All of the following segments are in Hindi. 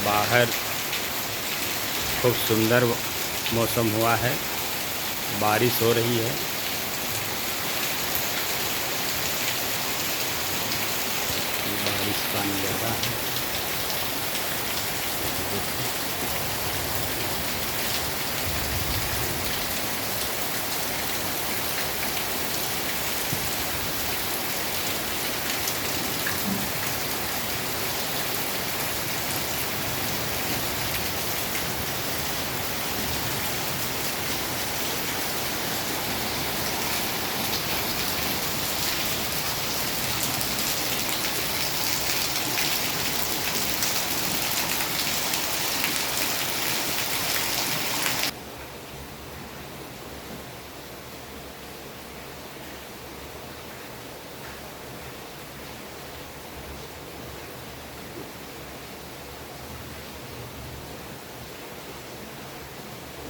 बाहर खूब सुंदर मौसम हुआ है, बारिश हो रही है। बारिश का नज़ारा है।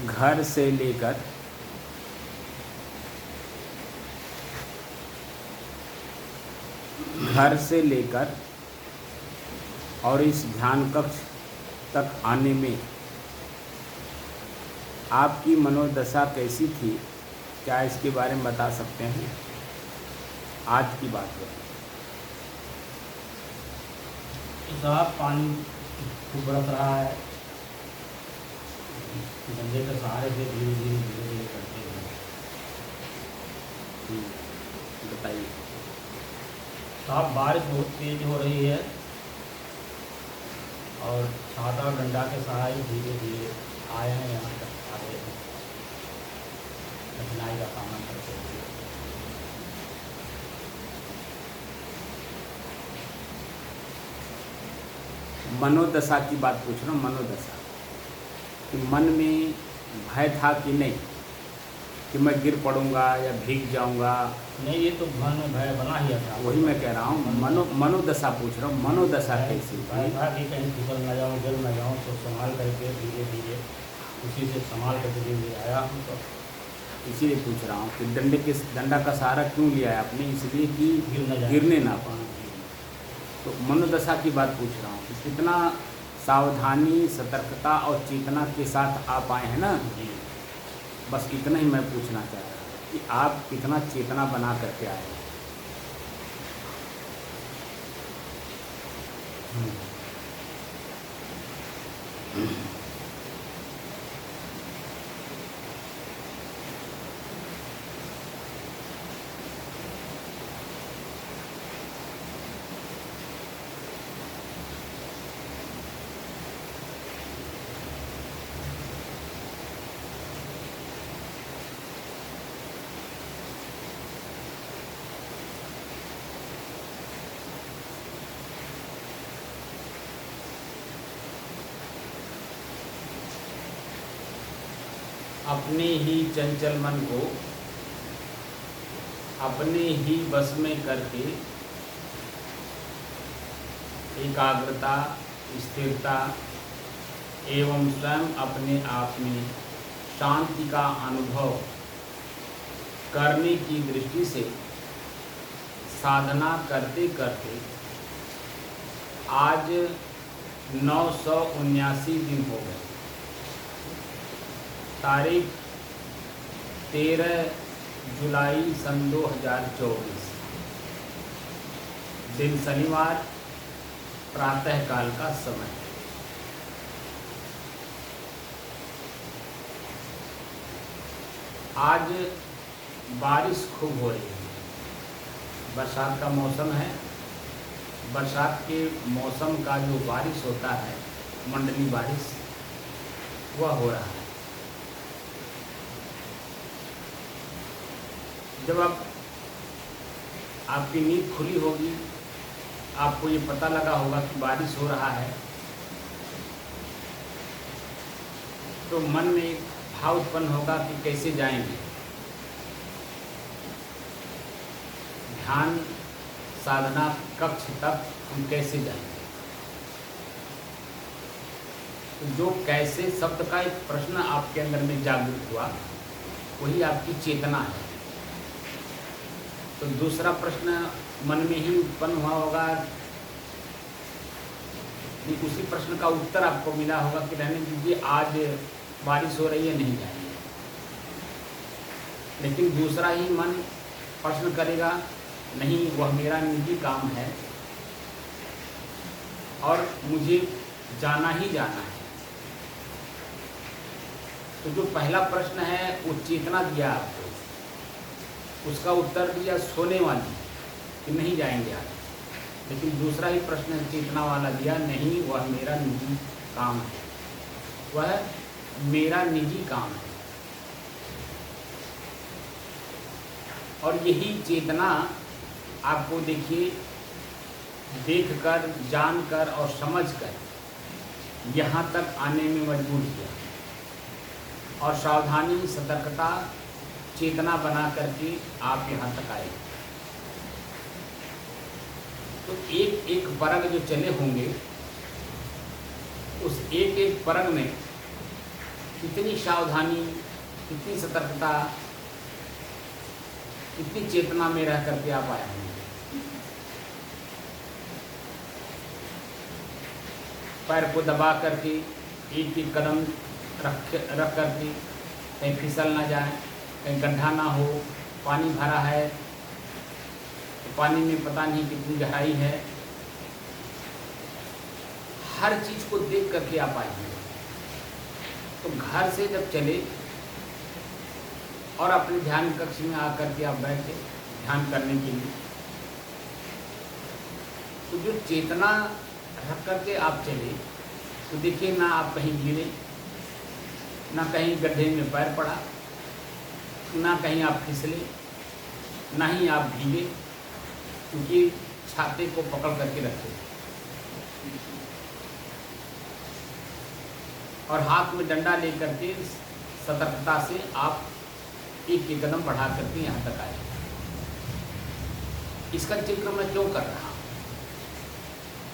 घर से लेकर और इस ध्यान कक्ष तक आने में आपकी मनोदशा कैसी थी, क्या इसके बारे में बता सकते हैं? आज की बात है। साहब पानी खूब बरस रहा है, गंजे के सहारे से धीरे धीरे करते हैं। बताइए साहब, बारिश बहुत तेज हो रही है और छाता और डंडा के सहारे धीरे धीरे आए हैं, यहाँ तक आ गए हैं, कठिनाई का सामना करते हुए। मनोदशा की बात पूछ रहा हूँ। मनोदशा कि मन में भय था कि नहीं कि मैं गिर पड़ूंगा या भीग जाऊंगा? नहीं, ये तो मन में भय बना ही था। वही मैं कह रहा हूँ, मनोदशा पूछ रहा हूँ। मनोदशा कैसी भय थी? था कि कहीं फिसल न जाऊँ, गिर न जाऊँ, तो संभाल करके धीरे धीरे उसी से संभाल करके धीरे आया हूँ। तो इसीलिए पूछ रहा हूँ कि डंडा का सहारा क्यों लिया है आपने? इसलिए कि गिरने ना पाए। तो मनोदशा की बात पूछ रहा हूँ कि कितना सावधानी, सतर्कता और चेतना के साथ आप आए हैं ना। जी, बस इतना ही मैं पूछना चाह रहा हूँ कि आप कितना चेतना बना करके आए। अपने ही चंचल मन को अपने ही बस में करके एकाग्रता, स्थिरता एवं स्वयं अपने आप में शांति का अनुभव करने की दृष्टि से साधना करते करते आज 979 दिन हो गए। तारीख 13 जुलाई सन 2024, दिन शनिवार, प्रातःकाल का समय। आज बारिश खूब हो रही है। बरसात का मौसम है। बरसात के मौसम का जो बारिश होता है, मंडली बारिश, वह हो रहा है। जब आपकी नींद खुली होगी, आपको ये पता लगा होगा कि बारिश हो रहा है, तो मन में एक भाव उत्पन्न होगा कि कैसे जाएंगे, ध्यान साधना कक्ष तक हम कैसे जाएंगे। तो जो कैसे शब्द का एक प्रश्न आपके अंदर में जागृत हुआ, वही आपकी चेतना है। तो दूसरा प्रश्न मन में ही उत्पन्न हुआ होगा नहीं, उसी प्रश्न का उत्तर आपको मिला होगा कि रहने दीजिए, आज बारिश हो रही है, नहीं जाएंगे। लेकिन दूसरा ही मन प्रश्न करेगा, नहीं, वह मेरा निजी काम है और मुझे जाना ही जाना है। तो जो पहला प्रश्न है वो चेतना दिया आपको, उसका उत्तर दिया सोने वाली कि नहीं जाएंगे आज। लेकिन दूसरा ही प्रश्न चेतना वाला दिया, नहीं, वह मेरा निजी काम है, वह मेरा निजी काम है। और यही चेतना आपको देखिए देखकर, जानकर और समझकर यहाँ तक आने में मजबूर किया, और सावधानी, सतर्कता, चेतना बना करके आप यहाँ तक आए। तो एक एक परग जो चले होंगे, उस एक एक परग में कितनी सावधानी, कितनी सतर्कता, कितनी चेतना में रह करके आप आए होंगे। पैर को दबा करके एक एक कदम रख करके कहीं फिसल ना जाए, कहीं गड्ढा ना हो, पानी भरा है तो पानी में पता नहीं कितनी गहराई है, हर चीज़ को देख करके आप आएंगे। तो घर से जब चले और अपने ध्यान कक्ष में आकर के आप बैठे ध्यान करने के लिए, तो जो चेतना रख करके आप चले, तो देखिए ना आप कहीं गिरे, ना कहीं गड्ढे में पैर पड़ा, ना कहीं आप फिसले, ना ही आप भीगे, क्योंकि छाते को पकड़ करके रखे और हाथ में डंडा लेकर के सतर्कता से आप एक एक कदम बढ़ा करके यहाँ तक आए। इसका जिक्र मैं क्यों कर रहा हूँ?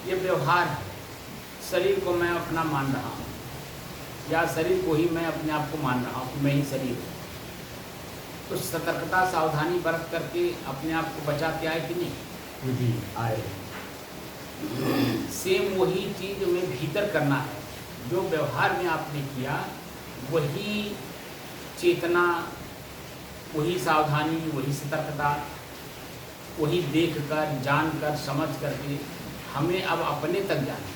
ये व्यवहार है, शरीर को मैं अपना मान रहा हूँ, या शरीर को ही मैं अपने आप को मान रहा हूँ कि मैं ही शरीर हूँ। तो सतर्कता, सावधानी बरत करके अपने आप को बचा के आए कि नहीं? जी आए। सेम वही चीज़ में भीतर करना है, जो व्यवहार में आपने किया वही चेतना, वही सावधानी, वही सतर्कता, वही देख कर, जान कर, समझ करके हमें अब अपने तक जाना है,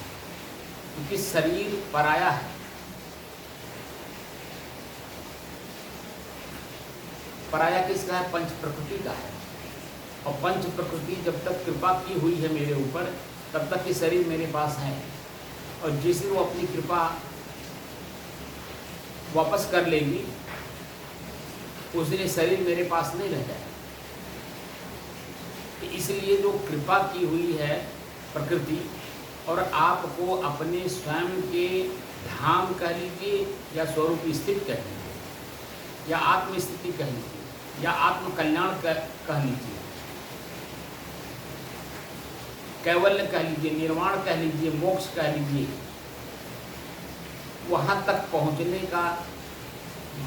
क्योंकि शरीर पराया है। पराया किसका है? पंच प्रकृति का है। और पंच प्रकृति जब तक कृपा की हुई है मेरे ऊपर, तब तक ये शरीर मेरे पास है। और जिस दिन वो अपनी कृपा वापस कर लेगी, उस दिन ये शरीर मेरे पास नहीं रह जाएगा। इसलिए जो कृपा की हुई है प्रकृति, और आपको अपने स्वयं के धाम कह लीजिए, या स्वरूप स्थिति कह लीजिए, या आत्म स्थिति कह लीजिए, या आत्म कल्याण कह लीजिए, कैवल्य कह लीजिए, निर्वाण कह लीजिए, मोक्ष कह लीजिए, वहाँ तक पहुँचने का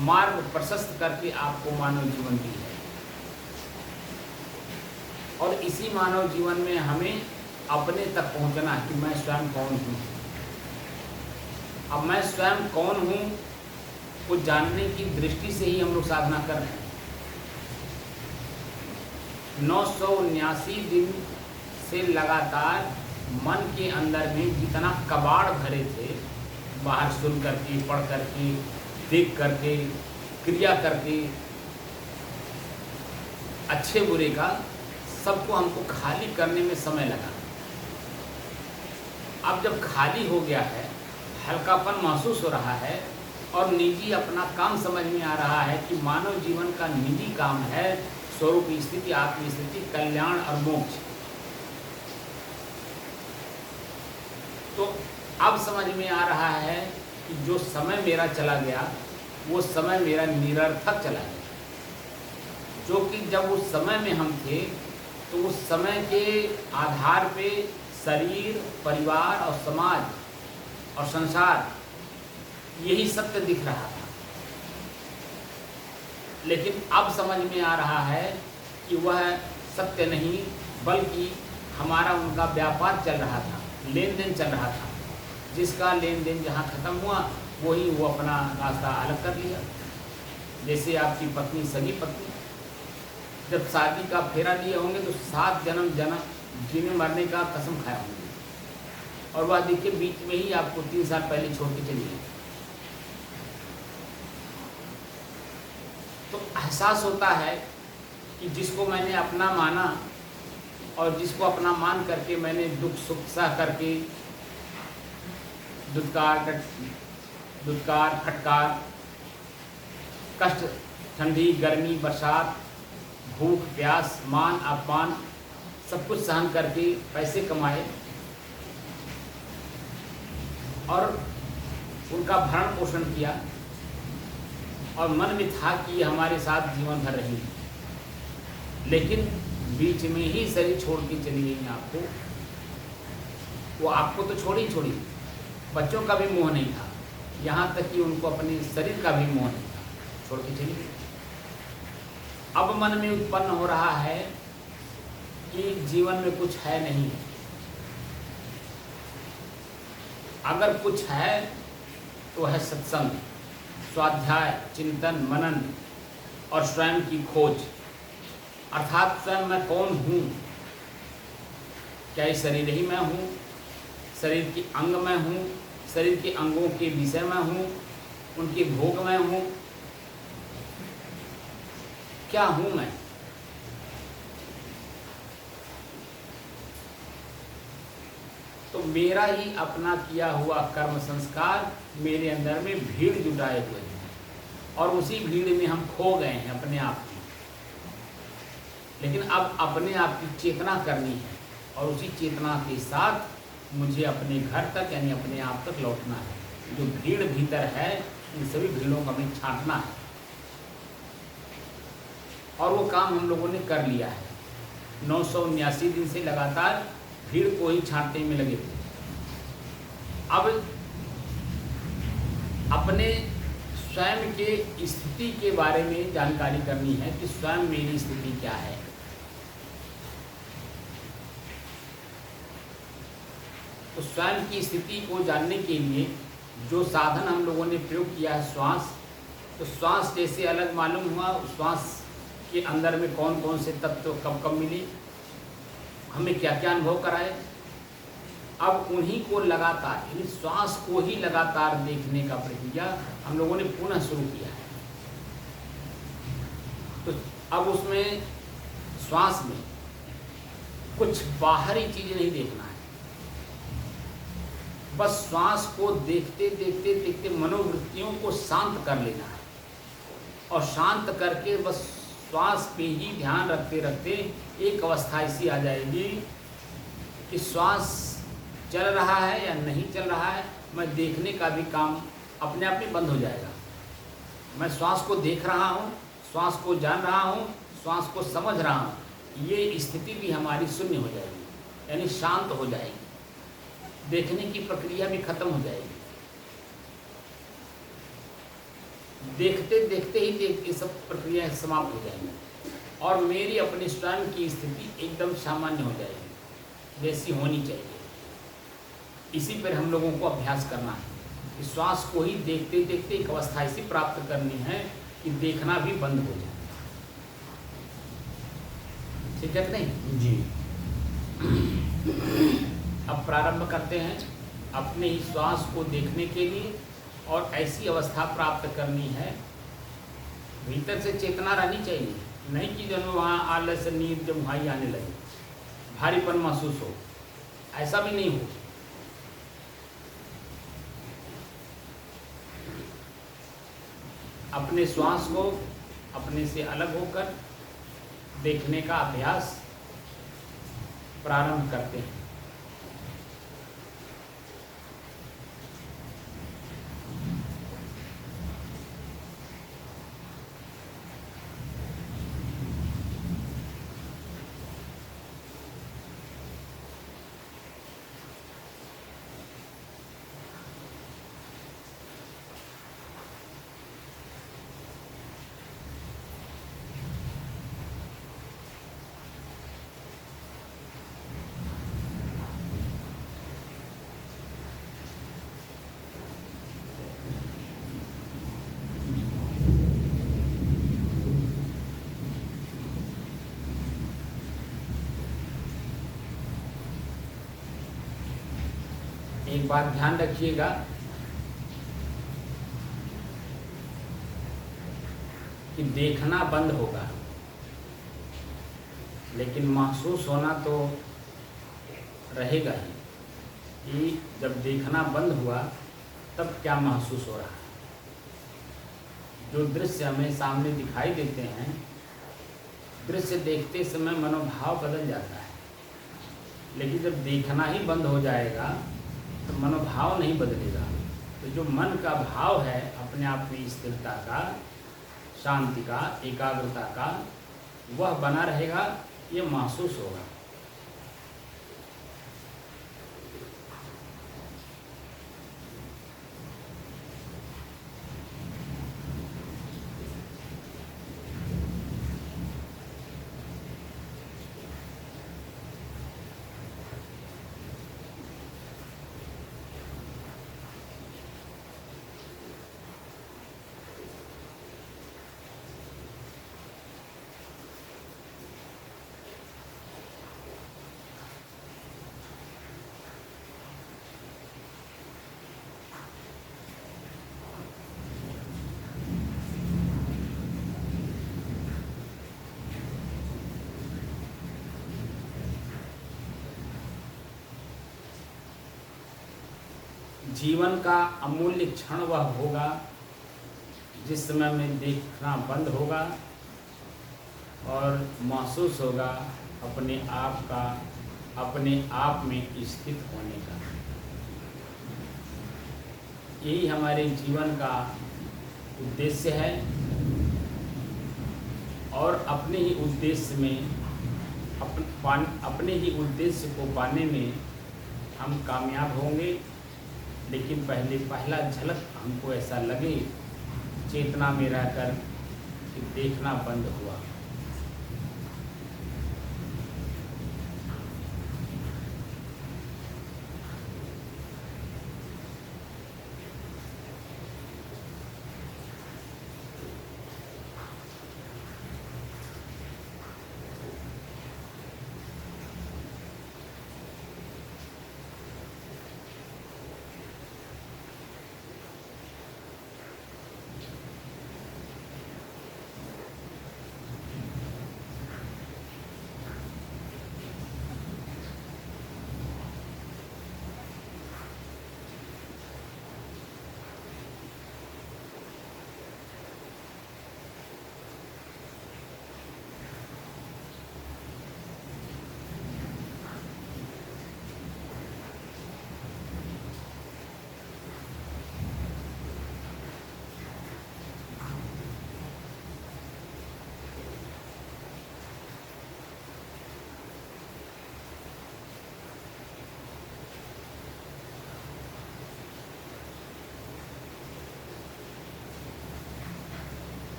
मार्ग प्रशस्त करके आपको मानव जीवन दी है। और इसी मानव जीवन में हमें अपने तक पहुँचना है कि मैं स्वयं कौन हूँ। अब मैं स्वयं कौन हूँ को जानने की दृष्टि से ही हम लोग साधना कर रहे हैं। 979 दिन से लगातार मन के अंदर में जितना कबाड़ भरे थे, बाहर सुन करके, पढ़ करके, देख करके, क्रिया करके, अच्छे बुरे का, सबको हमको खाली करने में समय लगा। अब जब खाली हो गया है, हल्कापन महसूस हो रहा है और निजी अपना काम समझ में आ रहा है कि मानव जीवन का निजी काम है स्वरूप स्थिति, आत्मस्थिति, कल्याण और मोक्ष। तो अब समझ में आ रहा है कि जो समय मेरा चला गया वो समय मेरा निरर्थक चला गया। जो कि जब उस समय में हम थे तो उस समय के आधार पे शरीर, परिवार और समाज और संसार यही सत्य दिख रहा था। लेकिन अब समझ में आ रहा है कि वह सत्य नहीं, बल्कि हमारा उनका व्यापार चल रहा था, लेन देन चल रहा था। जिसका लेन देन जहाँ ख़त्म हुआ वही वो अपना रास्ता अलग कर लिया। जैसे आपकी पत्नी, सगी पत्नी, जब शादी का फेरा लिए होंगे तो 7 जन्म जीने मरने का कसम खाया होंगे, और वह देखिए बीच में ही आपको 3 साल पहले छोड़ के चली गई। तो एहसास होता है कि जिसको मैंने अपना माना और जिसको अपना मान करके मैंने दुख सुख सह करके दुत्कार फटकार, कष्ट, ठंडी गर्मी, बरसात, भूख प्यास, मान अपमान सब कुछ सहन करके पैसे कमाए और उनका भरण पोषण किया, और मन में था कि ये हमारे साथ जीवन भर रहेंगे, लेकिन बीच में ही शरीर छोड़ के चली गई आपको। वो आपको तो छोड़ी, बच्चों का भी मोह नहीं था, यहाँ तक कि उनको अपने शरीर का भी मोह नहीं था, छोड़ के चली गई। अब मन में उत्पन्न हो रहा है कि जीवन में कुछ है नहीं, अगर कुछ है तो है सत्संग, स्वाध्याय, चिंतन, मनन और स्वयं की खोज, अर्थात स्वयं मैं कौन हूँ, क्या ये शरीर ही मैं हूँ, शरीर के अंग मैं हूँ, शरीर के अंगों के विषय मैं हूँ, उनके भोग मैं हूँ, क्या हूँ मैं। तो मेरा ही अपना किया हुआ कर्म संस्कार मेरे अंदर में भीड़ जुटाए हुए हैं, और उसी भीड़ में हम खो गए हैं अपने आप में। लेकिन अब अपने आप की चेतना करनी है, और उसी चेतना के साथ मुझे अपने घर तक यानी अपने आप तक लौटना है। जो भीड़ भीतर है इन सभी भीड़ों को हमें छांटना है, और वो काम हम लोगों ने कर लिया है। 979 दिन से लगातार भीड़ को ही छांटने में लगे थे। अब अपने स्वयं के स्थिति के बारे में जानकारी करनी है कि स्वयं मेरी स्थिति क्या है। तो स्वयं की स्थिति को जानने के लिए जो साधन हम लोगों ने प्रयोग किया है श्वास, तो श्वास जैसे अलग मालूम हुआ, श्वास के अंदर में कौन कौन से तत्व कब कब मिले, हमें क्या क्या अनुभव कराए। अब उन्हीं को लगातार यानी श्वास को ही लगातार देखने का प्रक्रिया हम लोगों ने पुनः शुरू किया है। तो अब उसमें श्वास में कुछ बाहरी चीज़ें नहीं देखना है, बस श्वास को देखते देखते देखते मनोवृत्तियों को शांत कर लेना है, और शांत करके बस श्वास पे ही ध्यान रखते रखते एक अवस्था ऐसी आ जाएगी कि श्वास चल रहा है या नहीं चल रहा है, मैं देखने का भी काम अपने आप में बंद हो जाएगा। मैं श्वास को देख रहा हूँ, श्वास को जान रहा हूँ, श्वास को समझ रहा हूँ, ये स्थिति भी हमारी शून्य हो जाएगी, यानी शांत हो जाएगी, देखने की प्रक्रिया भी खत्म हो जाएगी। देखते देखते ही ये सब प्रक्रियाएं समाप्त हो जाएंगी, और मेरी अपनी स्वयं की स्थिति एकदम सामान्य हो जाएगी, जैसी होनी चाहिए। इसी पर हम लोगों को अभ्यास करना है कि श्वास को ही देखते देखते एक अवस्था ऐसी प्राप्त करनी है कि देखना भी बंद हो जाए। ठीक है कि नहीं जी। अब प्रारंभ करते हैं अपने ही श्वास को देखने के लिए, और ऐसी अवस्था प्राप्त करनी है, भीतर से चेतना रहनी चाहिए, नहीं कि जब वहाँ आलस नींद जब वहाँ ही आने लगे, भारीपन महसूस हो, ऐसा भी नहीं हो। अपने श्वास को अपने से अलग होकर देखने का अभ्यास प्रारंभ करते हैं। एक बात ध्यान रखिएगा कि देखना बंद होगा, लेकिन महसूस होना तो रहेगा ही। कि जब देखना बंद हुआ तब क्या महसूस हो रहा है। जो दृश्य हमें सामने दिखाई देते हैं, दृश्य देखते समय मनोभाव बदल जाता है, लेकिन जब देखना ही बंद हो जाएगा तो मनोभाव नहीं बदलेगा। तो जो मन का भाव है अपने आप में स्थिरता का, शांति का, एकाग्रता का, वह बना रहेगा, ये महसूस होगा। जीवन का अमूल्य क्षण वह होगा जिस समय में देखना बंद होगा और महसूस होगा अपने आप का, अपने आप में स्थित होने का। यही हमारे जीवन का उद्देश्य है और अपने ही उद्देश्य में, अपने ही उद्देश्य को पाने में हम कामयाब होंगे। लेकिन पहला झलक हमको ऐसा लगे चेतना में रहकर कि देखना बंद हुआ।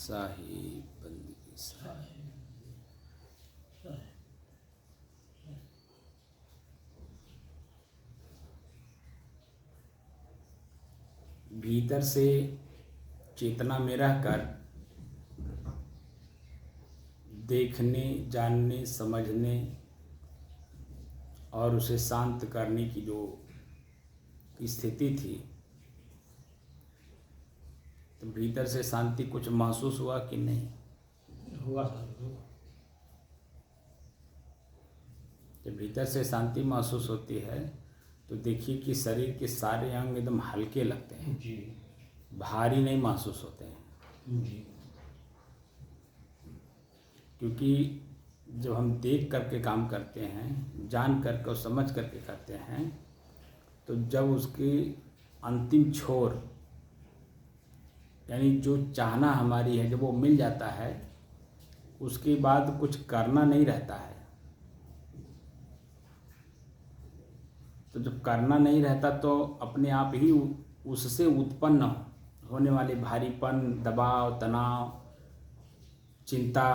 साहिब बंदगी साहिब। भीतर से चेतना में रहकर देखने, जानने, समझने और उसे शांत करने की जो स्थिति थी, तो भीतर से शांति कुछ महसूस हुआ कि नहीं? हुआ सर। जब भीतर से शांति महसूस होती है तो देखिए कि शरीर के सारे अंग एकदम हल्के लगते हैं जी। भारी नहीं महसूस होते हैं। जी। क्योंकि जब हम देख करके काम करते हैं, जान करके और समझ करके करते हैं, तो जब उसकी अंतिम छोर यानी जो चाहना हमारी है जब वो मिल जाता है, उसके बाद कुछ करना नहीं रहता है। तो जब करना नहीं रहता तो अपने आप ही उससे उत्पन्न होने वाले भारीपन, दबाव, तनाव, चिंता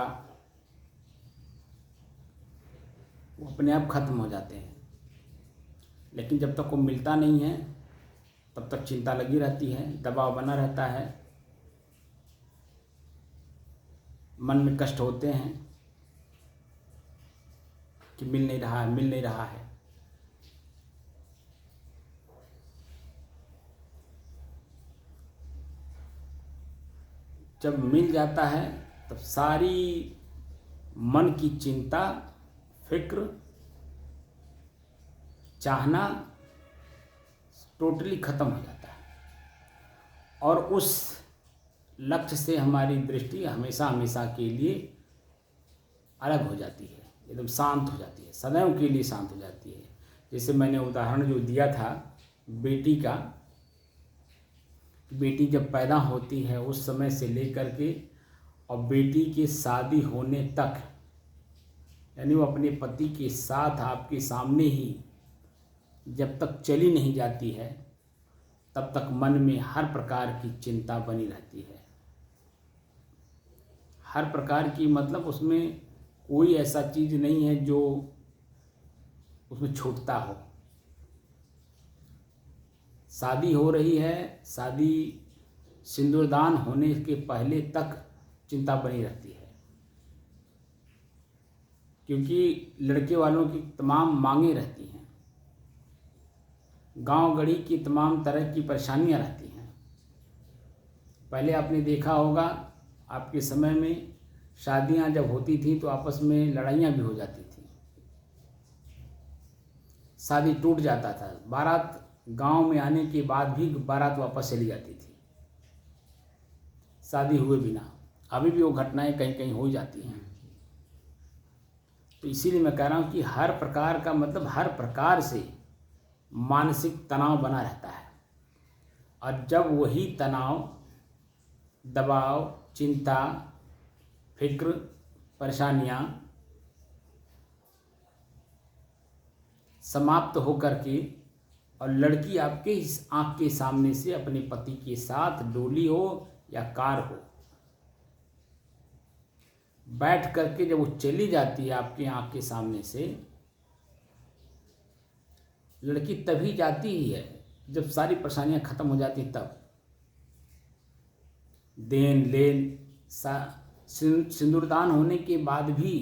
वो अपने आप खत्म हो जाते हैं। लेकिन जब तक वो मिलता नहीं है तब तक चिंता लगी रहती है, दबाव बना रहता है, मन में कष्ट होते हैं कि मिल नहीं रहा है, मिल नहीं रहा है। जब मिल जाता है तब सारी मन की चिंता, फिक्र, चाहना टोटली खत्म हो जाता है और उस लक्ष्य से हमारी दृष्टि हमेशा हमेशा के लिए अलग हो जाती है, एकदम शांत हो जाती है, सदैव के लिए शांत हो जाती है। जैसे मैंने उदाहरण जो दिया था बेटी का, बेटी जब पैदा होती है उस समय से लेकर के और बेटी के शादी होने तक, यानी वो अपने पति के साथ आपके सामने ही जब तक चली नहीं जाती है तब तक मन में हर प्रकार की चिंता बनी रहती है। हर प्रकार की मतलब उसमें कोई ऐसा चीज़ नहीं है जो उसमें छूटता हो। शादी हो रही है, शादी सिंदूरदान होने के पहले तक चिंता बनी रहती है, क्योंकि लड़के वालों की तमाम मांगे रहती हैं, गांव गढ़ी की तमाम तरह की परेशानियां रहती हैं। पहले आपने देखा होगा आपके समय में शादियां जब होती थी तो आपस में लड़ाइयां भी हो जाती थी, शादी टूट जाता था, बारात गांव में आने के बाद भी बारात वापस चली जाती थी शादी हुए बिना। अभी भी वो घटनाएं कहीं कहीं हो जाती हैं। तो इसीलिए मैं कह रहा हूँ कि हर प्रकार का मतलब हर प्रकार से मानसिक तनाव बना रहता है और जब वही तनाव, दबाव, चिंता, फिक्र, परेशानियाँ समाप्त होकर के और लड़की आपके इस आँख के सामने से अपने पति के साथ डोली हो या कार हो, बैठ करके जब वो चली जाती है आपके आँख के सामने से, लड़की तभी जाती ही है जब सारी परेशानियां खत्म हो जाती, तब देन लेन सिंदूरदान होने के बाद भी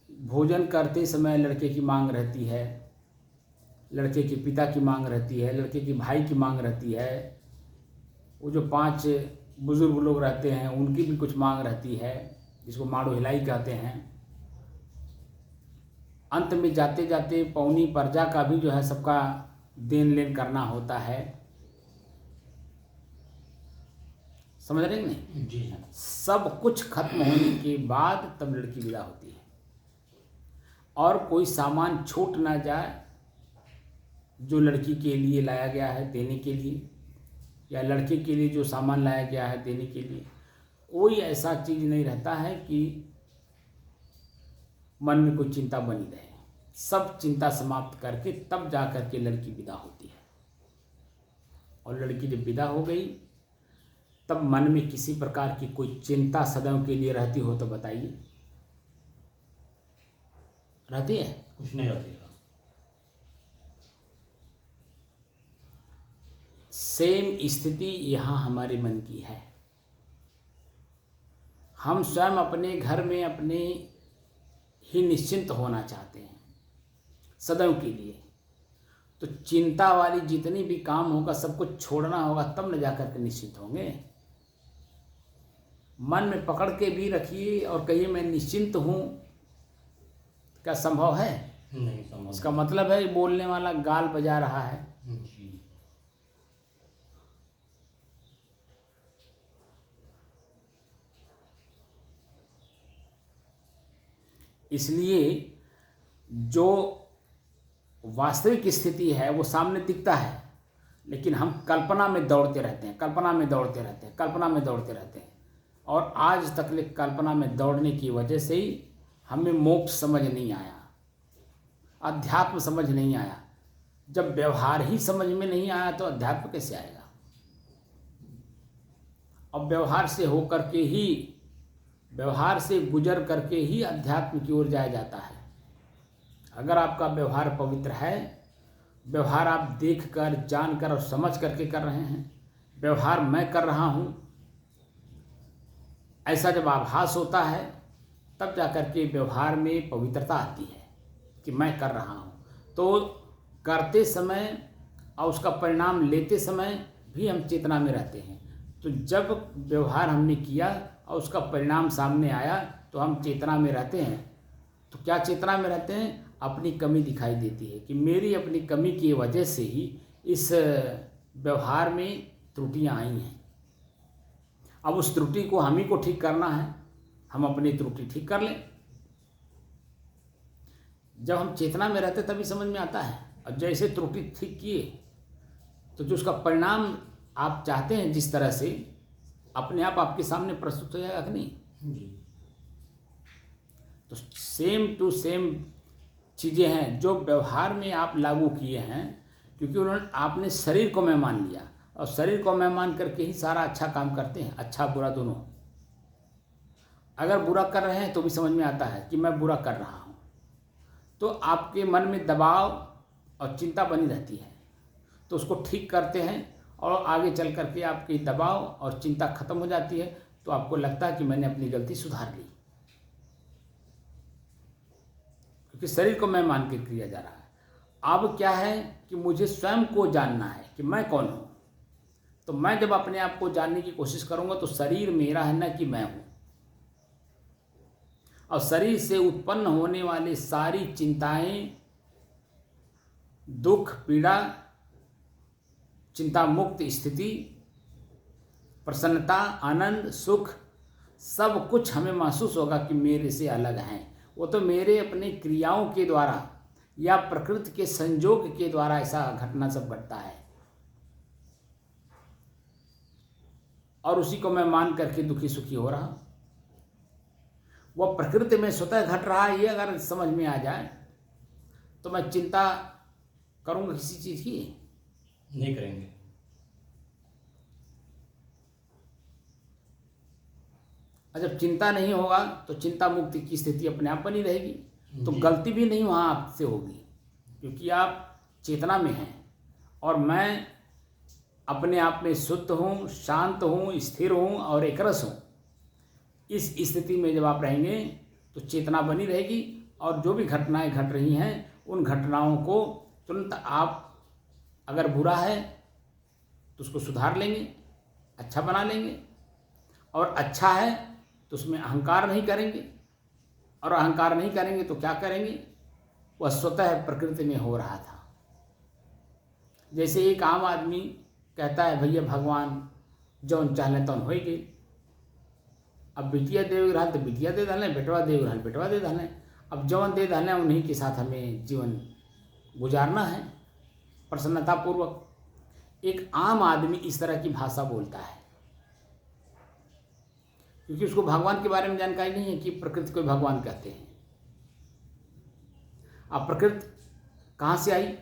भोजन करते समय लड़के की मांग रहती है, लड़के के पिता की मांग रहती है, लड़के के भाई की मांग रहती है, वो जो 5 बुजुर्ग लोग रहते हैं उनकी भी कुछ मांग रहती है, जिसको माड़ो हिलाई कहते हैं। अंत में जाते जाते पौनी प्रजा का भी जो है सबका देन लेन करना होता है। समझ रहे हैं नहीं? जी। सब कुछ खत्म होने के बाद तब लड़की विदा होती है और कोई सामान छूट ना जाए जो लड़की के लिए लाया गया है देने के लिए, या लड़के के लिए जो सामान लाया गया है देने के लिए, कोई ऐसा चीज़ नहीं रहता है कि मन में कोई चिंता बनी रहे। सब चिंता समाप्त करके तब जा करके लड़की विदा होती है और लड़की जब विदा हो गई तब मन में किसी प्रकार की कोई चिंता सदैव के लिए रहती हो तो बताइए, रहती है? कुछ नहीं रहती है। सेम स्थिति यहाँ हमारे मन की है। हम स्वयं अपने घर में अपने ही निश्चिंत होना चाहते हैं सदैव के लिए, तो चिंता वाली जितनी भी काम होगा सब कुछ छोड़ना होगा, तब न जाकर के निश्चिंत होंगे। मन में पकड़ के भी रखिए और कहिए मैं निश्चिंत हूँ, क्या संभव है? नहीं संभव। इसका मतलब है बोलने वाला गाल बजा रहा है। जी। इसलिए जो वास्तविक स्थिति है वो सामने दिखता है, लेकिन हम कल्पना में दौड़ते रहते हैं, कल्पना में दौड़ते रहते हैं, कल्पना में दौड़ते रहते हैं, और आज तक कल्पना में दौड़ने की वजह से ही हमें मोक्ष समझ नहीं आया, अध्यात्म समझ नहीं आया। जब व्यवहार ही समझ में नहीं आया तो अध्यात्म कैसे आएगा? और व्यवहार से होकर के ही, व्यवहार से गुजर करके ही अध्यात्म की ओर जाया जाता है। अगर आपका व्यवहार पवित्र है, व्यवहार आप देख कर, जान कर और समझ करके कर रहे हैं, व्यवहार मैं कर रहा हूँ ऐसा जब आभास होता है, तब जाकर के व्यवहार में पवित्रता आती है कि मैं कर रहा हूँ। तो करते समय और उसका परिणाम लेते समय भी हम चेतना में रहते हैं। तो जब व्यवहार हमने किया और उसका परिणाम सामने आया तो हम चेतना में रहते हैं। तो क्या चेतना में रहते हैं? अपनी कमी दिखाई देती है कि मेरी अपनी कमी की वजह से ही इस व्यवहार में त्रुटियां आई हैं। अब उस त्रुटि को हम ही को ठीक करना है, हम अपनी त्रुटि ठीक कर लें। जब हम चेतना में रहते तभी समझ में आता है। और जैसे त्रुटि ठीक किए तो जो उसका परिणाम आप चाहते हैं जिस तरह से, अपने आप आपके सामने प्रस्तुत हो जाएगा कि नहीं? जी। तो सेम टू सेम चीज़ें हैं जो व्यवहार में आप लागू किए हैं, क्योंकि उन्होंने, आपने शरीर को मैं मान लिया, और शरीर को मैं मान करके ही सारा अच्छा काम करते हैं, अच्छा बुरा दोनों। अगर बुरा कर रहे हैं तो भी समझ में आता है कि मैं बुरा कर रहा हूँ, तो आपके मन में दबाव और चिंता बनी रहती है। तो उसको ठीक करते हैं और आगे चल करके आपकी दबाव और चिंता खत्म हो जाती है। तो आपको लगता है कि मैंने अपनी गलती सुधार ली, क्योंकि शरीर को मैं मान के किया जा रहा है। अब क्या है कि मुझे स्वयं को जानना है कि मैं कौन हूँ। तो मैं जब अपने आप को जानने की कोशिश करूँगा तो शरीर मेरा है, ना कि मैं हूँ। और शरीर से उत्पन्न होने वाली सारी चिंताएं, दुख, पीड़ा, चिंता मुक्त स्थिति, प्रसन्नता, आनंद, सुख, सब कुछ हमें महसूस होगा कि मेरे से अलग हैं। वो तो मेरे अपने क्रियाओं के द्वारा या प्रकृति के संयोग के द्वारा ऐसा घटना सब घटता है, और उसी को मैं मान करके दुखी सुखी हो रहा हूँ। वह प्रकृति में स्वतः घट रहा है, ये अगर समझ में आ जाए तो मैं चिंता करूँगा किसी चीज़ की? नहीं करेंगे। और जब चिंता नहीं होगा तो चिंता मुक्ति की स्थिति अपने आप बनी रहेगी। तो गलती भी नहीं वहाँ आपसे होगी, क्योंकि आप चेतना में हैं और मैं अपने आप में शुद्ध हूँ, शांत हूँ, स्थिर हूँ और एकरस हूँ। इस स्थिति में जब आप रहेंगे तो चेतना बनी रहेगी, और जो भी घटनाएं घट रही हैं उन घटनाओं को तुरंत आप, अगर बुरा है तो उसको सुधार लेंगे, अच्छा बना लेंगे, और अच्छा है तो उसमें अहंकार नहीं करेंगे, और अहंकार नहीं करेंगे तो क्या करेंगे? वह स्वतः प्रकृति में हो रहा था। जैसे एक आम आदमी कहता है भैया भगवान जौन चाहले तौन हो गई, अब बिटिया दे रहा तो बिटिया दे डालें, बेटवा दे रहा बेटवा दे डालें, अब जौन दे डालें उन्हीं के साथ हमें जीवन गुजारना है प्रसन्नतापूर्वक। एक आम आदमी इस तरह की भाषा बोलता है, क्योंकि उसको भगवान के बारे में जानकारी नहीं है कि प्रकृति को भगवान कहते हैं। अब प्रकृति कहाँ से आई?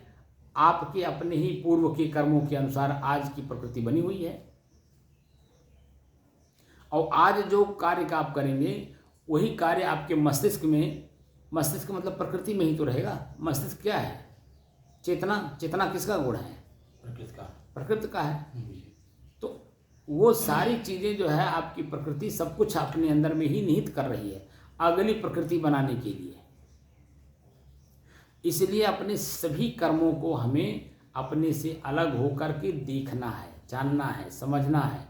आपके अपने ही पूर्व के कर्मों के अनुसार आज की प्रकृति बनी हुई है। और आज जो कार्य का आप करेंगे वही कार्य आपके मस्तिष्क में, मस्तिष्क मतलब प्रकृति में ही तो रहेगा। मस्तिष्क क्या है? चेतना। चेतना किसका गुण है? प्रकृति का है। तो वो सारी चीज़ें जो है आपकी प्रकृति सब कुछ अपने अंदर में ही निहित कर रही है अगली प्रकृति बनाने के लिए। इसलिए अपने सभी कर्मों को हमें अपने से अलग होकर के देखना है, जानना है, समझना है।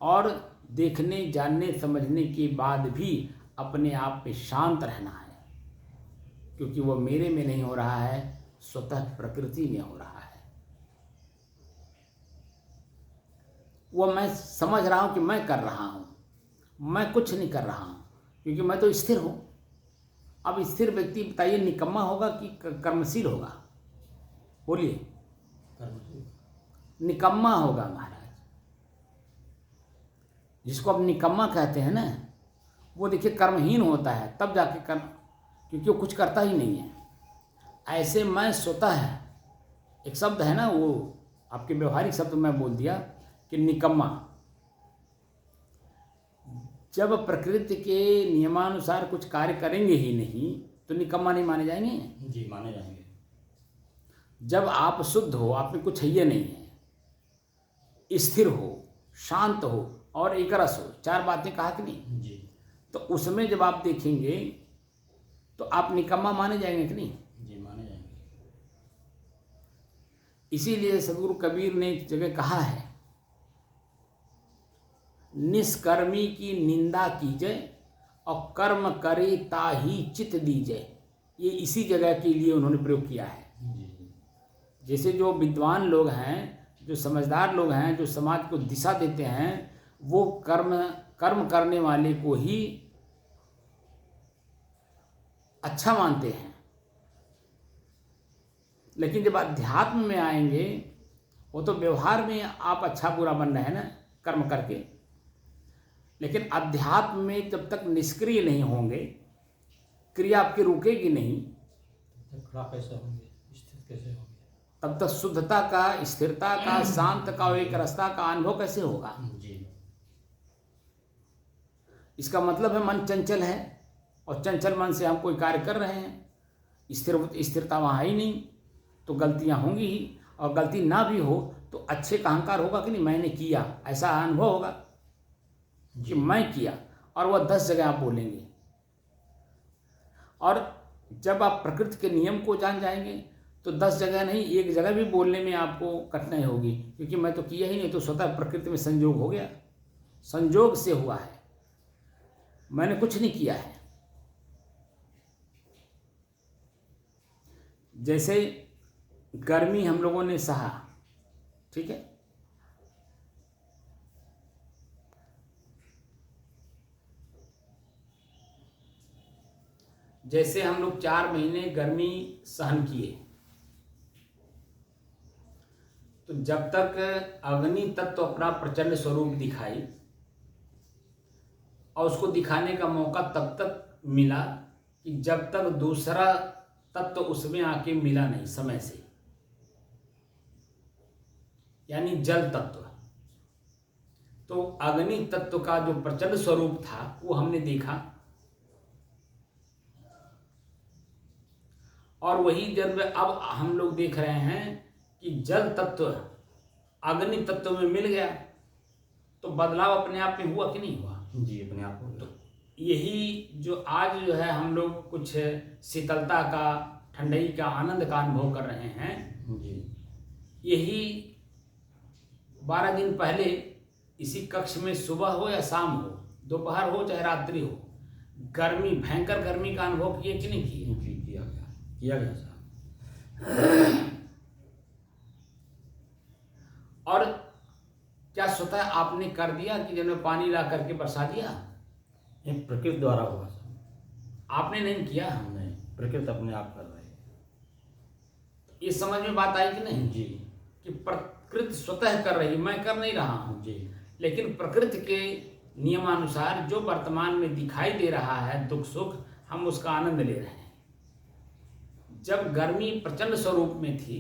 और देखने, जानने, समझने के बाद भी अपने आप में शांत रहना है, क्योंकि वो मेरे में नहीं हो रहा है, स्वतः प्रकृति में हो रहा है। वो मैं समझ रहा हूँ कि मैं कर रहा हूँ, मैं कुछ नहीं कर रहा हूँ, क्योंकि मैं तो स्थिर हूँ। अब स्थिर व्यक्ति बताइए निकम्मा होगा कि कर्मशील होगा? बोलिए। निकम्मा होगा महाराज। जिसको अब निकम्मा कहते हैं ना, वो देखिए कर्महीन होता है तब जाके कर्म, क्योंकि वो कुछ करता ही नहीं है। ऐसे मैं स्वतः है, एक शब्द है ना, वो आपके व्यवहारिक शब्द मैं बोल दिया कि निकम्मा। जब प्रकृति के नियमानुसार कुछ कार्य करेंगे ही नहीं तो निकम्मा नहीं माने जाएंगे? जी माने जाएंगे। जब आप शुद्ध हो, आप में कुछ है ये नहीं है, स्थिर हो, शांत हो और एकरस हो, चार बातें कहा कि नहीं जी, तो उसमें जब आप देखेंगे तो आप निकम्मा माने जाएंगे कि नहीं? जी माने जाएंगे। इसीलिए सदगुरु कबीर ने एक जगह कहा है, निष्कर्मी की निंदा कीजिए और कर्म करे ताही चित दीजिए। ये इसी जगह के लिए उन्होंने प्रयोग किया है। जैसे जो विद्वान लोग हैं, जो समझदार लोग हैं, जो समाज को दिशा देते हैं, वो कर्म करने वाले को ही अच्छा मानते हैं। लेकिन जब अध्यात्म में आएंगे, वो तो व्यवहार में आप अच्छा बुरा बन रहे हैं ना कर्म करके, लेकिन अध्यात्म में जब तक निष्क्रिय नहीं होंगे, क्रिया आपकी रुकेगी नहीं, खड़ा कैसे होंगे, स्थिर कैसे होंगे, तब तक शुद्धता का, स्थिरता का, शांत का, एक रस्ता का अनुभव कैसे होगा? जी। इसका मतलब है मन चंचल है और चंचल मन से हम कोई कार्य कर रहे हैं, स्थिरता वहाँ है ही नहीं, तो गलतियाँ होंगी ही। और गलती ना भी हो तो अच्छे का अहंकार होगा कि नहीं, मैंने किया, ऐसा अनुभव होगा कि मैं किया, और वह 10 जगह आप बोलेंगे। और जब आप प्रकृति के नियम को जान जाएंगे तो 10 जगह नहीं, एक जगह भी बोलने में आपको कठिनाई होगी, क्योंकि मैं तो किया ही नहीं, तो स्वतः प्रकृति में संयोग हो गया, संयोग से हुआ है, मैंने कुछ नहीं किया है। जैसे गर्मी हम लोगों ने सहा, ठीक है, जैसे हम लोग 4 महीने गर्मी सहन किए, तो जब तक अग्नि तत्व अपना प्रचंड स्वरूप दिखाई और उसको दिखाने का मौका तब तक मिला कि जब तक दूसरा तत्व उसमें आके मिला नहीं समय से, यानी जल तत्व। तो अग्नि तत्व का जो प्रचंड स्वरूप था वो हमने देखा, और वही जब अब हम लोग देख रहे हैं कि जल तत्व अग्नि तत्व में मिल गया, तो बदलाव अपने आप में हुआ कि नहीं हुआ? जी, अपने आप को। तो यही जो आज जो है हम लोग कुछ शीतलता का, ठंडई का, आनंद का अनुभव कर रहे हैं जी, यही 12 दिन पहले इसी कक्ष में सुबह हो या शाम हो, दोपहर हो चाहे रात्रि हो, गर्मी, भयंकर गर्मी का अनुभव किए कि नहीं किए? जी किया गया साहब। और क्या स्वतः आपने कर दिया कि जब पानी ला करके बरसा दिया? ये प्रकृति द्वारा हुआ साहब, आपने नहीं किया। नहीं, प्रकृति अपने आप कर रही है। ये समझ में बात आई कि नहीं जी, कि प्रकृति स्वतः कर रही, मैं कर नहीं रहा हूँ। जी, लेकिन प्रकृति के नियमानुसार जो वर्तमान में दिखाई दे रहा है दुख सुख, हम उसका आनंद ले रहे हैं। जब गर्मी प्रचंड स्वरूप में थी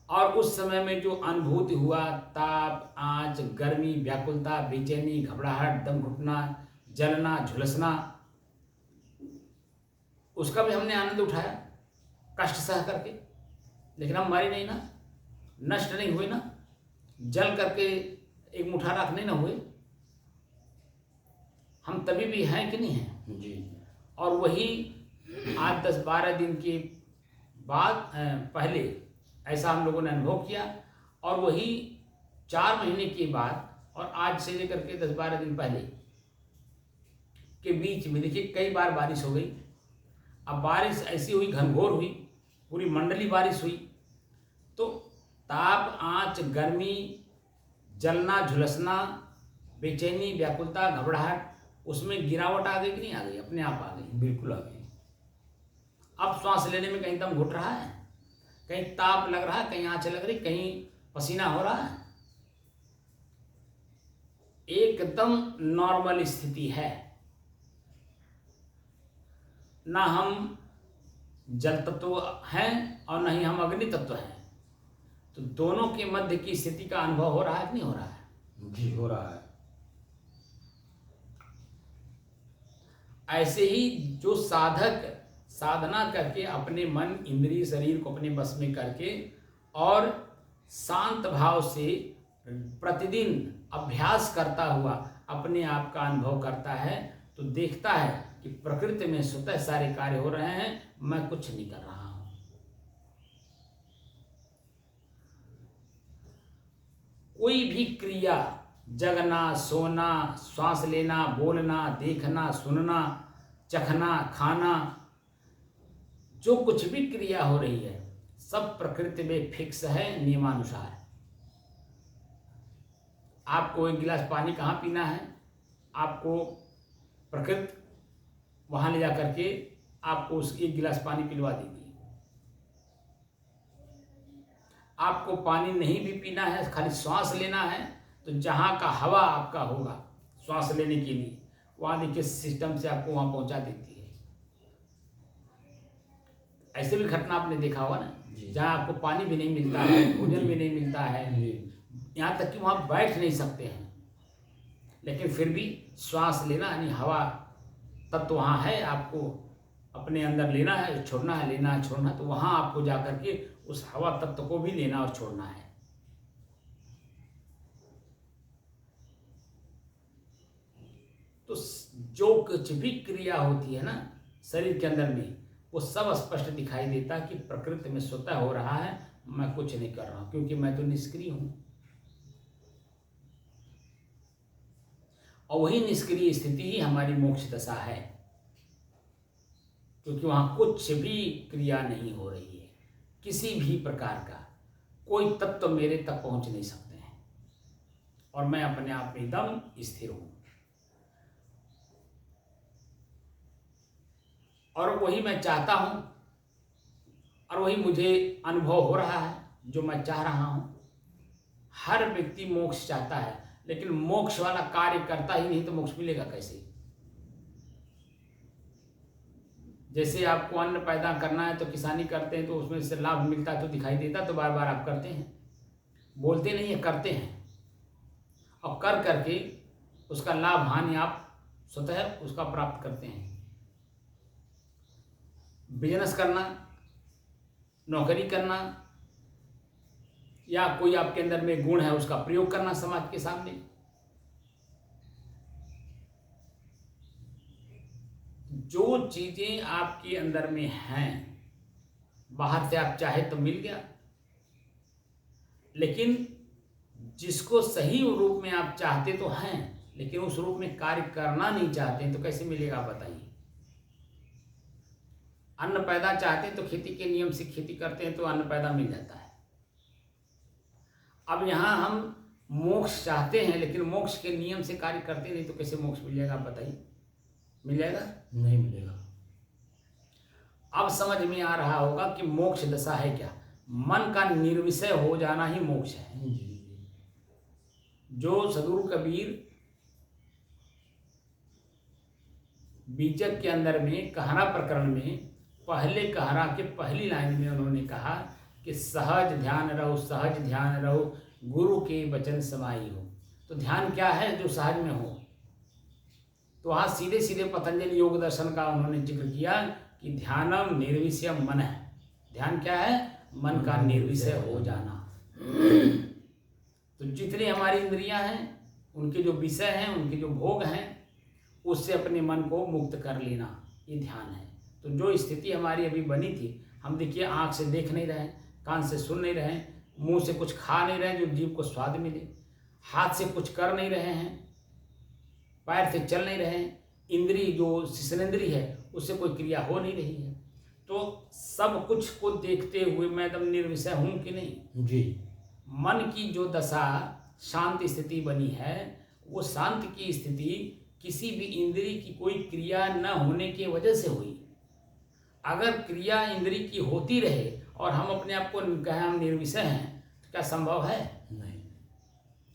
और उस समय में जो अनुभूति हुआ, ताप, आँच, गर्मी, व्याकुलता, बेचैनी, घबराहट, दम घुटना, जलना, झुलसना, उसका भी हमने आनंद उठाया कष्ट सह करके। लेकिन हम मरे नहीं ना, नष्ट नहीं हुए ना, जल करके एक मुठा राख नहीं ना हुए। हम तभी भी हैं कि नहीं हैं जी। और वही आज 10-12 दिन के बाद पहले ऐसा हम लोगों ने अनुभव किया, और वही 4 महीने के बाद और आज से लेकर के 10-12 दिन पहले के बीच में देखिए कई बार बारिश हो गई। अब बारिश ऐसी हुई, घनघोर हुई, पूरी मंडली बारिश हुई, तो ताप, आँच, गर्मी, जलना, झुलसना, बेचैनी, व्याकुलता, घबराहट, उसमें गिरावट आ गई कि नहीं आ गई? अपने आप आ गई, बिल्कुल आ गई। अब श्वास लेने में कहीं दम घुट रहा है, कहीं ताप लग रहा है, कहीं आँच लग रही, कहीं पसीना हो रहा है। एकदम नॉर्मल स्थिति है। ना हम जल तत्व हैं और ना ही हम अग्नि तत्व हैं, तो दोनों के मध्य की स्थिति का अनुभव हो रहा है कि नहीं हो रहा है? जी, हो रहा है। ऐसे ही जो साधक साधना करके अपने मन, इंद्रिय, शरीर को अपने बस में करके और शांत भाव से प्रतिदिन अभ्यास करता हुआ अपने आप का अनुभव करता है, तो देखता है कि प्रकृति में स्वतः सारे कार्य हो रहे हैं, मैं कुछ नहीं कर रहा हूं। कोई भी क्रिया, जगना, सोना, श्वास लेना, बोलना, देखना, सुनना, चखना, खाना, जो कुछ भी क्रिया हो रही है सब प्रकृति में फिक्स है, नियमानुसार। आपको 1 गिलास पानी कहाँ पीना है, आपको प्रकृति वहां ले जा करके आपको उस 1 गिलास पानी पिलवा देगी। आपको पानी नहीं भी पीना है, खाली श्वास लेना है, तो जहाँ का हवा आपका होगा श्वास लेने के लिए, वहाँ देखिए सिस्टम से आपको वहाँ पहुँचा देती है। ऐसे भी घटना आपने देखा होगा ना, जहाँ आपको पानी भी नहीं मिलता है, भोजन भी नहीं मिलता है, यहाँ तक कि वहाँ बैठ नहीं सकते हैं, लेकिन फिर भी श्वास लेना यानी हवा तत्व वहाँ है, आपको अपने अंदर लेना है, छोड़ना है, लेना है, छोड़ना है, तो वहाँ आपको जा करके उस हवा तत्व को भी लेना और छोड़ना है। तो जो कुछ भी क्रिया होती है ना शरीर के अंदर में, वो सब स्पष्ट दिखाई देता कि प्रकृति में स्वतः हो रहा है, मैं कुछ नहीं कर रहा हूं, क्योंकि मैं तो निष्क्रिय हूं। और वही निष्क्रिय स्थिति ही हमारी मोक्ष दशा है, क्योंकि वहां कुछ भी क्रिया नहीं हो रही है, किसी भी प्रकार का कोई तत्व मेरे तक पहुंच नहीं सकते हैं, और मैं अपने आप में एकदम स्थिर हूं। और वही मैं चाहता हूं और वही मुझे अनुभव हो रहा है जो मैं चाह रहा हूं। हर व्यक्ति मोक्ष चाहता है, लेकिन मोक्ष वाला कार्य करता ही नहीं तो मोक्ष मिलेगा कैसे? जैसे आपको अन्न पैदा करना है तो किसानी करते हैं, तो उसमें से लाभ मिलता है तो दिखाई देता, तो बार बार आप करते हैं, बोलते नहीं है, करते हैं, और कर करके उसका लाभ हानि आप स्वतः उसका प्राप्त करते हैं। बिजनेस करना, नौकरी करना, या कोई आपके अंदर में गुण है उसका प्रयोग करना समाज के सामने, जो चीजें आपके अंदर में हैं बाहर से आप चाहे तो मिल गया, लेकिन जिसको सही रूप में आप चाहते तो हैं, लेकिन उस रूप में कार्य करना नहीं चाहते तो कैसे मिलेगा बताइए? अन्न पैदा चाहते हैं तो खेती के नियम से खेती करते हैं तो अन्न पैदा मिल जाता है। अब यहाँ हम मोक्ष चाहते हैं, लेकिन मोक्ष के नियम से कार्य करते नहीं तो कैसे मोक्ष मिल जाएगा? आप बताइए, मिल जाएगा? नहीं मिलेगा। अब समझ में आ रहा होगा कि मोक्ष दशा है क्या? मन का निर्विषय हो जाना ही मोक्ष है। जो सदगुरु कबीर बीजक के अंदर में कहरा प्रकरण में पहले कहरा के पहली लाइन में उन्होंने कहा कि सहज ध्यान रहो, गुरु के वचन समाई हो। तो ध्यान क्या है? जो सहज में हो। तो वहाँ सीधे सीधे पतंजलि योग दर्शन का उन्होंने जिक्र किया कि ध्यानम निर्विषयम मन है। ध्यान क्या है? मन का निर्विषय हो जाना। तो जितनी हमारी इंद्रियां हैं, उनके जो विषय हैं, उनके जो भोग हैं, उससे अपने मन को मुक्त कर लेना, ये ध्यान है। तो जो स्थिति हमारी अभी बनी थी, हम देखिए आँख से देख नहीं रहे, कान से सुन नहीं रहे, मुंह से कुछ खा नहीं रहे जो जीभ को स्वाद मिले, हाथ से कुछ कर नहीं रहे हैं, पैर से चल नहीं रहे हैं, इंद्री जो शिश्नेंद्री है उससे कोई क्रिया हो नहीं रही है। तो सब कुछ को देखते हुए मैं एकदम निर्विषय हूँ कि नहीं जी। मन की जो दशा शांत स्थिति बनी है, वो शांत की स्थिति किसी भी इंद्री की कोई क्रिया न होने की वजह से हुई। अगर क्रिया इंद्री की होती रहे और हम अपने आप को कहें हम निर्विषय हैं, तो क्या संभव है? नहीं।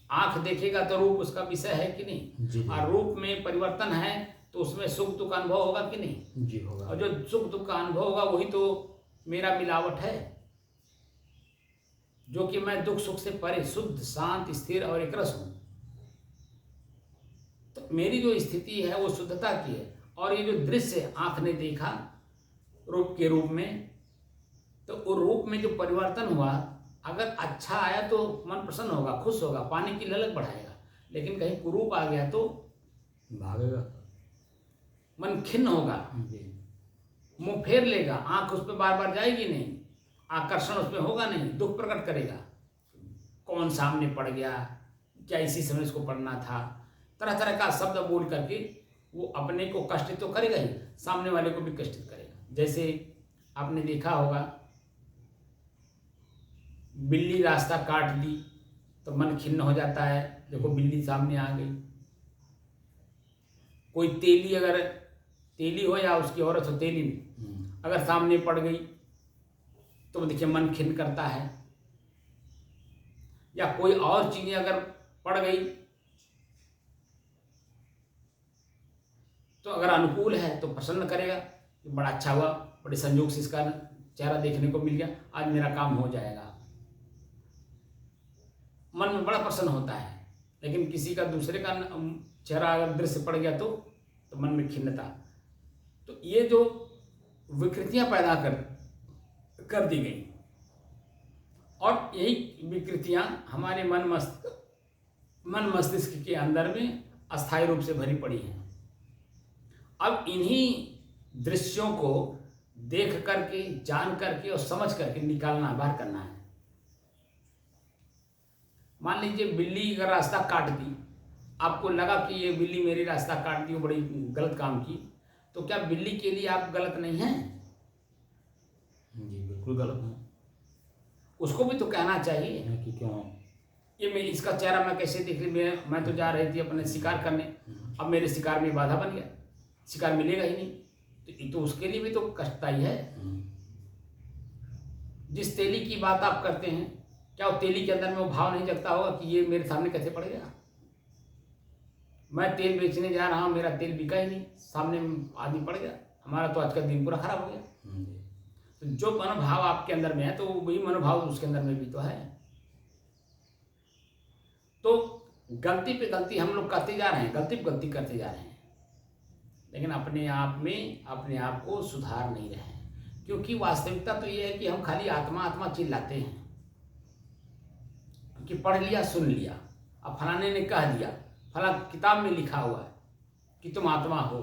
आंख देखेगा तो रूप उसका विषय है कि नहीं? जी। और रूप में परिवर्तन है तो उसमें सुख दुख का अनुभव होगा कि नहीं? जी होगा। और जो सुख दुख का अनुभव होगा वही तो मेरा मिलावट है, जो कि मैं दुख सुख से परे शुद्ध शांत स्थिर और एकरस हूं। तो मेरी जो स्थिति है वो शुद्धता की है। और ये जो दृश्य आंख ने देखा रूप के रूप में, तो वो रूप में जो परिवर्तन हुआ, अगर अच्छा आया तो मन प्रसन्न होगा, खुश होगा, पाने की ललक बढ़ाएगा। लेकिन कहीं कुरूप आ गया तो भागेगा, मन खिन्न होगा, मुंह फेर लेगा, आंख उस पर बार बार जाएगी नहीं, आकर्षण उसमें होगा नहीं, दुख प्रकट करेगा। कौन सामने पड़ गया, क्या इसी समय इसको पढ़ना था, तरह तरह का शब्द बोल करके वो अपने को कष्ट तो करेगा ही, सामने वाले को भी कष्टित करेगा। जैसे आपने देखा होगा, बिल्ली रास्ता काट दी तो मन खिन्न हो जाता है, देखो बिल्ली सामने आ गई। कोई तेली, अगर तेली हो या उसकी औरत हो, तेली अगर सामने पड़ गई तो देखिए मन खिन्न करता है। या कोई और चीजें अगर पड़ गई तो अगर अनुकूल है तो प्रसन्न करेगा कि बड़ा अच्छा हुआ, बड़े संयोग से इसका चेहरा देखने को मिल गया, आज मेरा काम हो जाएगा, मन में बड़ा प्रसन्न होता है। लेकिन किसी का दूसरे का चेहरा अगर दृश्य पड़ गया तो मन में खिन्नता। तो ये जो विकृतियां पैदा कर दी गई, और यही विकृतियां हमारे मन मस्तिष्क के अंदर में अस्थायी रूप से भरी पड़ी हैं। अब इन्हीं दृश्यों को देख करके, जान करके और समझ करके निकालना, बाहर करना है। मान लीजिए बिल्ली अगर रास्ता काट दी, आपको लगा कि ये बिल्ली मेरी रास्ता काट दी, वो बड़ी गलत काम की, तो क्या बिल्ली के लिए आप गलत नहीं हैं? जी बिल्कुल गलत है। उसको भी तो कहना चाहिए कि क्यों ये मैं इसका चेहरा मैं कैसे देख रही, मैं तो जा रही थी अपने शिकार करने, अब मेरे शिकार में बाधा बन गया, शिकार मिलेगा ही नहीं। तो ये तो उसके लिए भी तो कष्टदायी है। जिस तेली की बात आप करते हैं, क्या वो तेली के अंदर में वो भाव नहीं जगता होगा कि ये मेरे सामने कैसे पड़ गया? मैं तेल बेचने जा रहा हूँ, मेरा तेल बिका ही नहीं, सामने आदमी पड़ गया, हमारा तो आज का दिन पूरा खराब हो गया। तो जो मनोभाव आपके अंदर में है, तो वही मनोभाव उसके अंदर में भी तो है। तो गलती पे गलती हम लोग करते जा रहे हैं, गलती पे गलती करते जा रहे हैं, लेकिन अपने आप में अपने आप को सुधार नहीं रहे हैं। क्योंकि वास्तविकता तो ये है कि हम खाली आत्मा आत्मा चिल्लाते हैं कि पढ़ लिया, सुन लिया, अब फलाने ने कह दिया, फला किताब में लिखा हुआ है कि तुम आत्मा हो।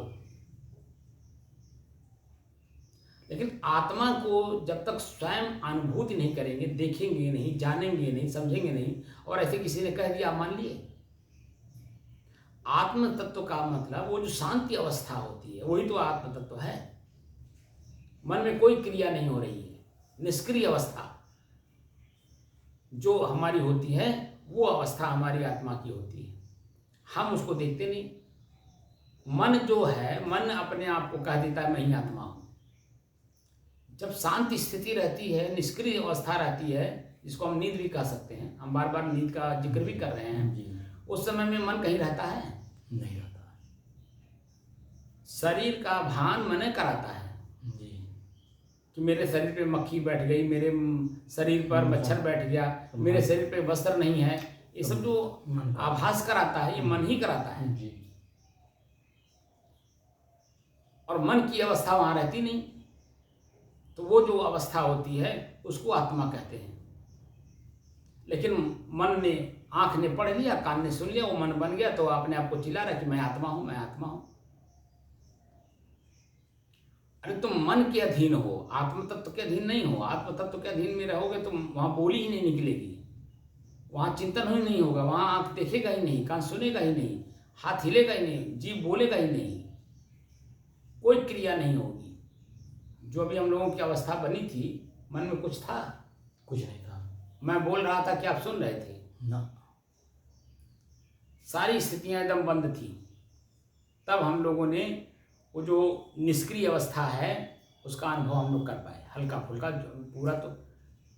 लेकिन आत्मा को जब तक स्वयं अनुभूति नहीं करेंगे, देखेंगे नहीं, जानेंगे नहीं, समझेंगे नहीं, और ऐसे किसी ने कह दिया मान लिए। आत्म तत्व का मतलब वो जो शांति अवस्था होती है, वही तो आत्म तत्व है। मन में कोई क्रिया नहीं हो रही है, निष्क्रिय अवस्था जो हमारी होती है, वो अवस्था हमारी आत्मा की होती है। हम उसको देखते नहीं। मन जो है, मन अपने आप को कह देता है मैं ही आत्मा हूं। जब शांत स्थिति रहती है, निष्क्रिय अवस्था रहती है, जिसको हम नींद भी कह सकते हैं, हम बार बार नींद का जिक्र भी कर रहे हैं, उस समय में मन कहीं रहता है? नहीं रहता। शरीर का भान मन कराता है कि मेरे शरीर पे मक्खी बैठ गई, मेरे शरीर पर मच्छर बैठ गया, मेरे शरीर पे वस्त्र नहीं है, ये सब जो आभास कराता है ये मन ही कराता है। जी। और मन की अवस्था वहाँ रहती नहीं, तो वो जो अवस्था होती है उसको आत्मा कहते हैं। लेकिन मन ने, आँख ने पढ़ लिया, कान ने सुन लिया, वो मन बन गया, तो अपने आप को चिल्ला रहा कि मैं आत्मा हूँ, मैं आत्मा हूँ। अरे तुम मन के अधीन हो, आत्म तत्व के अधीन नहीं हो। आत्म तत्व के अधीन में रहोगे तो वहाँ बोली ही नहीं निकलेगी, वहाँ चिंतन ही नहीं होगा, वहाँ आँख देखेगा ही नहीं, कान सुनेगा ही नहीं, हाथ हिलेगा ही नहीं, जीभ बोलेगा ही नहीं, कोई क्रिया नहीं होगी। जो अभी हम लोगों की अवस्था बनी थी, मन में कुछ था? कुछ नहीं था। मैं बोल रहा था कि आप सुन रहे थे ना। सारी स्थितियां एकदम बंद थी। तब हम लोगों ने वो जो निष्क्रिय अवस्था है उसका अनुभव हम लोग कर पाए, हल्का फुल्का। पूरा तो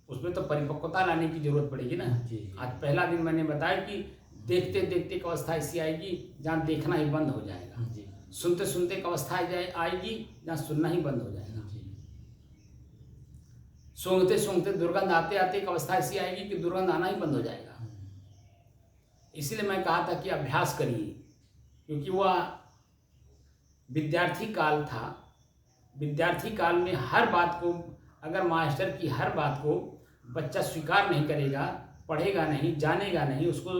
उसमें तो परिपक्वता लाने की जरूरत पड़ेगी ना। आज पहला दिन मैंने बताया कि देखते देखते एक अवस्था ऐसी आएगी जहाँ देखना ही बंद हो जाएगा, सुनते सुनते एक अवस्था आएगी जहाँ सुनना ही बंद हो जाएगा, सूंघते सूंघते दुर्गंध आते आते एक अवस्था ऐसी आएगी कि दुर्गंध आना ही बंद हो जाएगा। इसलिए मैं कहा था कि अभ्यास करिए, क्योंकि वह विद्यार्थी काल था। विद्यार्थी काल में हर बात को, अगर मास्टर की हर बात को बच्चा स्वीकार नहीं करेगा, पढ़ेगा नहीं, जानेगा नहीं, उसको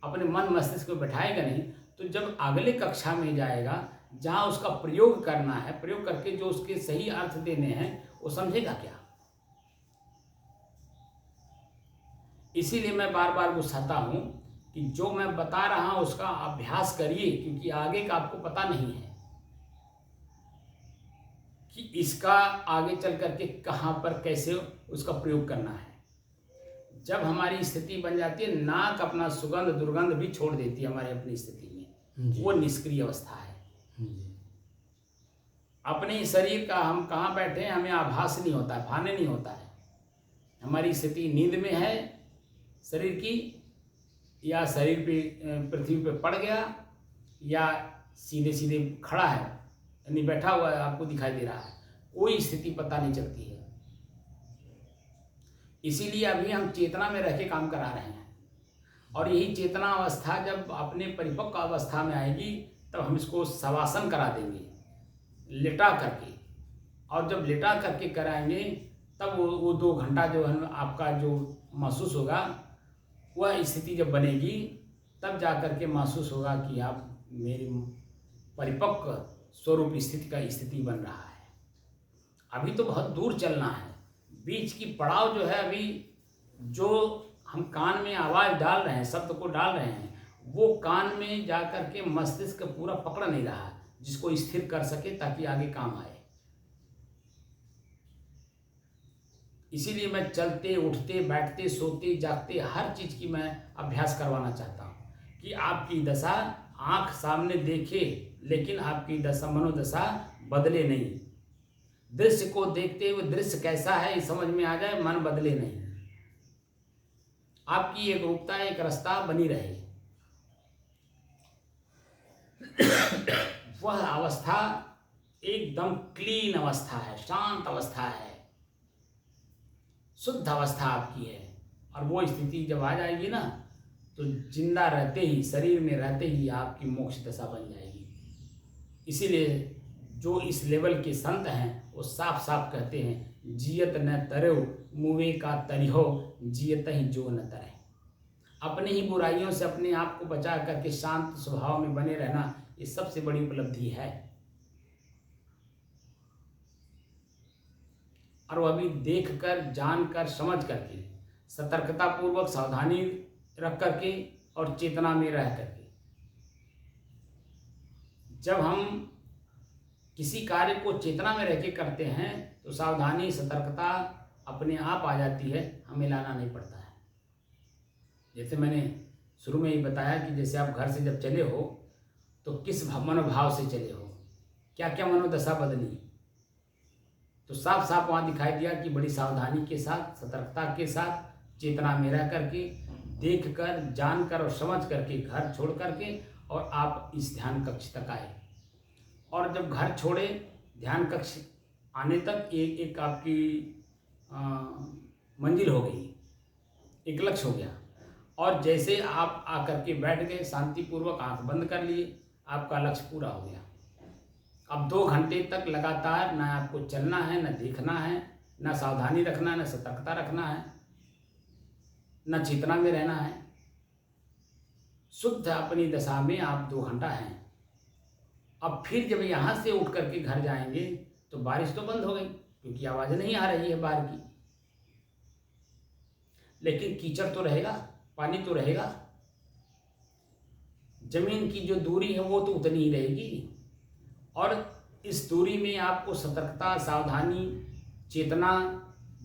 अपने मन मस्तिष्क में बैठाएगा नहीं, तो जब अगले कक्षा में जाएगा जहाँ उसका प्रयोग करना है, प्रयोग करके जो उसके सही अर्थ देने हैं, वो समझेगा क्या? इसीलिए मैं बार बार गुस्साता हूँ कि जो मैं बता रहा हूँ उसका अभ्यास करिए, क्योंकि आगे का आपको पता नहीं है कि इसका आगे चल करके कहाँ पर कैसे उसका प्रयोग करना है। जब हमारी स्थिति बन जाती है, नाक अपना सुगंध दुर्गंध भी छोड़ देती है हमारी अपनी स्थिति में, वो निष्क्रिय अवस्था है। अपने शरीर का हम कहाँ बैठे हैं हमें आभास नहीं होता है, भाने नहीं होता है। हमारी स्थिति नींद में है शरीर की, या शरीर पे पृथ्वी पे पड़ गया, या सीधे सीधे खड़ा है, यानी बैठा हुआ है, आपको दिखाई दे रहा है, कोई स्थिति पता नहीं चलती है। इसीलिए अभी हम चेतना में रह के काम करा रहे हैं, और यही चेतना अवस्था जब अपने परिपक्व अवस्था में आएगी तब हम इसको शवासन करा देंगे, लेटा करके। और जब लेटा करके कराएंगे तब वो 2 घंटा जो है आपका जो महसूस होगा, वह स्थिति जब बनेगी तब जा कर के महसूस होगा कि आप मेरी परिपक्व स्वरूप स्थिति बन रहा है। अभी तो बहुत दूर चलना है, बीच की पड़ाव जो है, अभी जो हम कान में आवाज़ डाल रहे हैं, शब्द को डाल रहे हैं, वो कान में जा कर के मस्तिष्क पूरा पकड़ नहीं रहा, जिसको स्थिर कर सके ताकि आगे काम आए। इसीलिए मैं चलते उठते बैठते सोते जागते हर चीज़ की मैं अभ्यास करवाना चाहता हूँ कि आपकी दशा आँख सामने देखे, लेकिन आपकी दशा मनोदशा बदले नहीं। दृश्य को देखते हुए दृश्य कैसा है ये समझ में आ जाए, मन बदले नहीं। आपकी एक रूपता, एक रास्ता बनी रहे। वह अवस्था एकदम क्लीन अवस्था है, शांत अवस्था है, शुद्ध अवस्था आपकी है। और वो स्थिति जब आ जाएगी ना, तो जिंदा रहते ही, शरीर में रहते ही आपकी मोक्ष दशा बन जाएगी। इसीलिए जो इस लेवल के संत हैं वो साफ साफ कहते हैं, जियत न तरो मुवे का तरिहो, जियत ही जो न तरे। अपनी ही बुराइयों से अपने आप को बचा करके शांत स्वभाव में बने रहना, ये सबसे बड़ी उपलब्धि है। और वो अभी देख कर, जान कर, समझ करके, सतर्कता पूर्वक सावधानी रख करके और चेतना में रह करके, जब हम किसी कार्य को चेतना में रह के करते हैं तो सावधानी सतर्कता अपने आप आ जाती है, हमें लाना नहीं पड़ता है। जैसे मैंने शुरू में ही बताया कि जैसे आप घर से जब चले हो तो किस मनोभाव से चले हो, क्या क्या मनोदशा बदली, तो साफ साफ वहाँ दिखाई दिया कि बड़ी सावधानी के साथ, सतर्कता के साथ, चेतना में रह करके, देख कर, जान कर और समझ करके घर छोड़ करके और आप इस ध्यान कक्ष तक आए। और जब घर छोड़े, ध्यान कक्ष आने तक एक एक आपकी मंजिल हो गई, एक लक्ष्य हो गया। और जैसे आप आकर के बैठ गए, शांतिपूर्वक आंख बंद कर लिए, आपका लक्ष्य पूरा हो गया। अब 2 घंटे तक लगातार ना आपको चलना है, ना देखना है, ना सावधानी रखना है, ना सतर्कता रखना है, ना चेतना में रहना है। शुद्ध अपनी दशा में आप 2 घंटा हैं। अब फिर जब यहाँ से उठ करके घर जाएंगे तो बारिश तो बंद हो गई, क्योंकि आवाज़ नहीं आ रही है बाहर की, लेकिन कीचड़ तो रहेगा, पानी तो रहेगा। जमीन की जो दूरी है वो तो उतनी ही रहेगी, और इस दूरी में आपको सतर्कता, सावधानी, चेतना,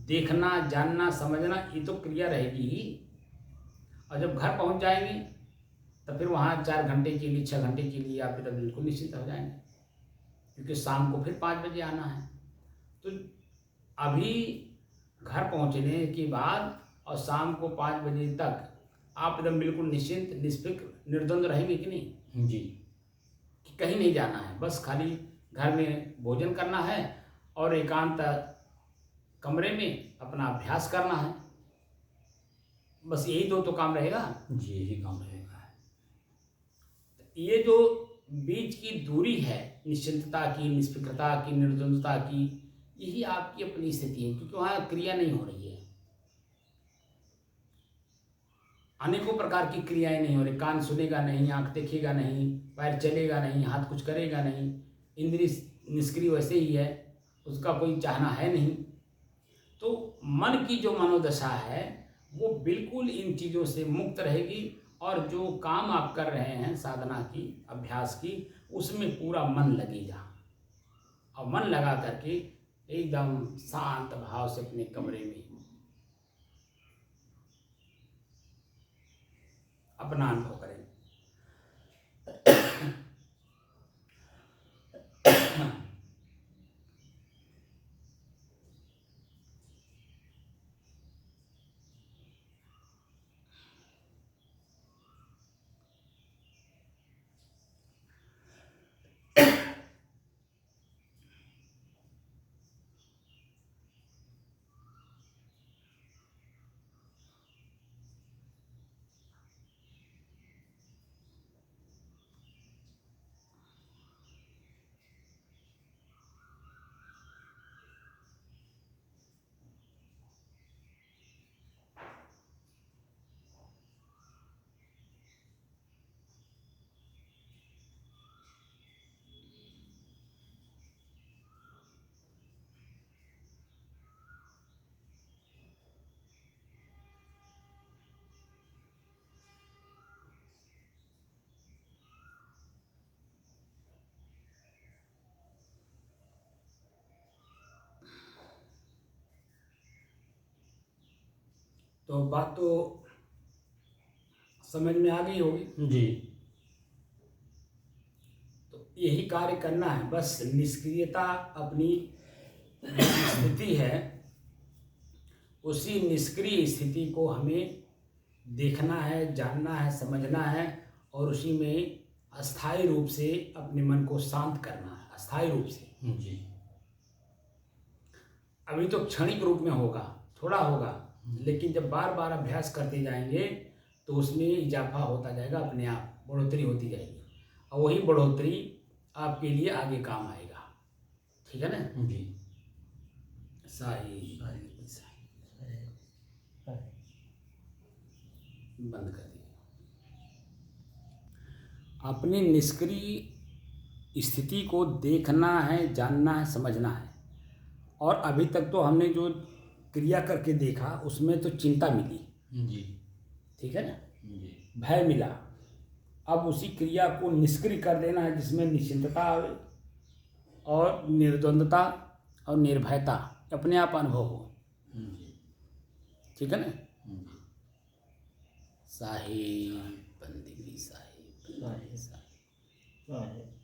देखना, जानना, समझना, ये तो क्रिया रहेगी ही। और जब घर पहुंच जाएंगे तो फिर वहाँ 4 घंटे के लिए, 6 घंटे के लिए आप फिर बिल्कुल निश्चिंत हो जाएंगे, क्योंकि शाम को फिर 5 बजे आना है। तो अभी घर पहुंचने के बाद और शाम को 5 बजे तक आप एकदम बिल्कुल निश्चिंत, निष्फिक्र, निर्द्वंद रहेंगे कि नहीं जी। कि कहीं नहीं जाना है, बस खाली घर में भोजन करना है और एकांत कमरे में अपना अभ्यास करना है। बस यही 2 तो काम रहेगा जी, यही काम रहेगा। ये जो बीच की दूरी है, निश्चिंतता की, निष्फिक्रता की, निर्द्वंदता की, यही आपकी अपनी स्थिति है, क्योंकि वहाँ क्रिया नहीं हो रही है। अनेकों प्रकार की क्रियाएं नहीं हो रही। कान सुनेगा नहीं, आंख देखेगा नहीं, पैर चलेगा नहीं, हाथ कुछ करेगा नहीं, इंद्रिय निष्क्रिय वैसे ही है, उसका कोई चाहना है नहीं। तो मन की जो मनोदशा है वो बिल्कुल इन चीज़ों से मुक्त रहेगी, और जो काम आप कर रहे हैं साधना की, अभ्यास की, उसमें पूरा मन लगेगा। और मन लगा करके एकदम शांत भाव से अपने कमरे में अपना अनुभव करें। तो बात तो समझ में आ गई होगी। जी। तो यही कार्य करना है, बस निष्क्रियता अपनी जो स्थिति है, उसी निष्क्रिय स्थिति को हमें देखना है, जानना है, समझना है, और उसी में अस्थायी रूप से अपने मन को शांत करना है, अस्थायी रूप से। जी। अभी तो क्षणिक रूप में होगा, थोड़ा होगा, लेकिन जब बार बार अभ्यास करते जाएंगे तो उसमें इजाफा होता जाएगा, अपने आप बढ़ोतरी होती जाएगी, और वही बढ़ोतरी आपके लिए आगे काम आएगा। ठीक है ना जी। साई बंद कर दिए। अपनी निष्क्रिय स्थिति को देखना है, जानना है, समझना है। और अभी तक तो हमने जो क्रिया करके देखा उसमें तो चिंता मिली, जी। ठीक है ना, जी। भय मिला। अब उसी क्रिया को निष्क्रिय कर देना है, जिसमें निश्चिंतता आवे और निर्द्वंदता और निर्भयता अपने आप अनुभव हो। जी। ठीक है ना। जी। साहिब बंदगी, साहिब बंदगी, साहिब।